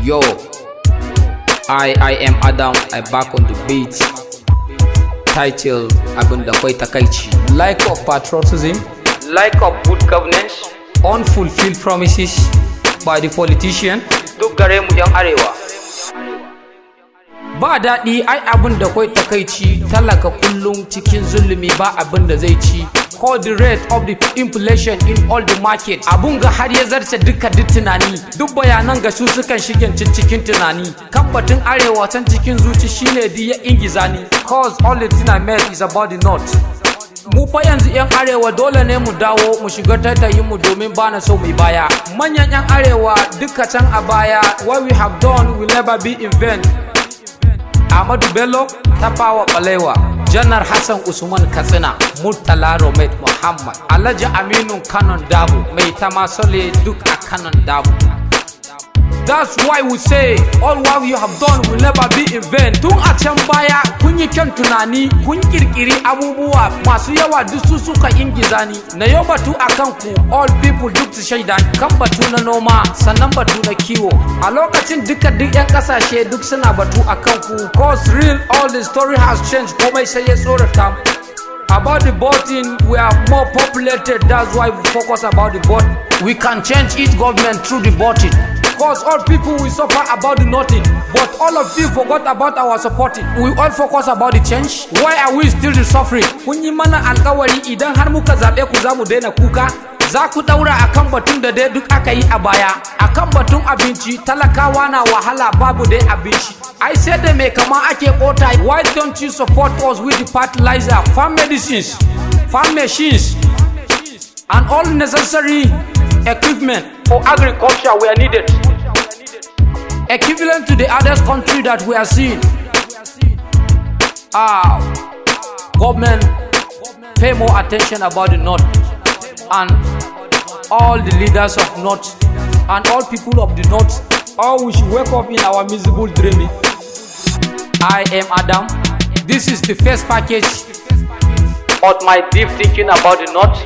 Yo, I am Adam, I back on the beat. Title, Abin dakwai takaici. Lack of patriotism, lack of good governance, unfulfilled promises by the politician. Duk gare mu yan arewa. Ba daɗi ai abin dakwai takaici, talaka kullum cikin zulumi ba abin da zai ci. Call the rate of the inflation in all the market. Abun ga har ya zarce duka duk tunani. Duk bayanan ga su sukan shigen cikin tunani. Kan batun arewa can cikin zuci shine di ya ingiza ni. Cause all the thing I made is about the north. Mu fa yanzu yan arewa dole ne mu dawo mu shiga taitayin mu domin bana so mu baya. Manyan yan arewa duka can a baya. What we have done will never be in vain. Ahmadu Bello, Tafawa Balewa, Janar Hassan Usman Katsina, Murtala Romet Muhammad, Alhaji Aminu Kanon Dabo, Mai Tamasole duk a Kanon Dabo. That's why we say all what you have done will never be in vain. Tun a can baya kun yi kyan tunani, kun kirkiri abubuwa masu yawa duk su suka ingiza ni. Na yau batu akan ku all people duk su shaida kan batu na noma sannan batu na kiwo. A lokacin duka duk yan kasashe duk suna batu akan ku. Cause real all the story has changed, komai sai ya tsorata. About the voting, we are more populated, that's why we focus about the vote. We can change each government through the voting. Cause all people will suffer about the nothing, but all of you forgot about our supporting. We all focus about the change. Why are we still suffering? Kun yi mana alkawari idan har muka zaɓe ku za mu daina kuka. Za ku daura akan batun da dai duk aka yi a baya. Akan batun abinci, talakawa na wahala babu dai abinci. I said da mai kama ake kota. Why don't you support us with the fertilizer, farm medicines, farm machines, and all necessary equipment for agriculture we are needed, equivalent to the other country that we are seeing. Government pay more attention about the north, and all the leaders of north and all people of the north, all we should wake up in our miserable dreaming. I am Adam. This is the first package of my deep thinking about the north.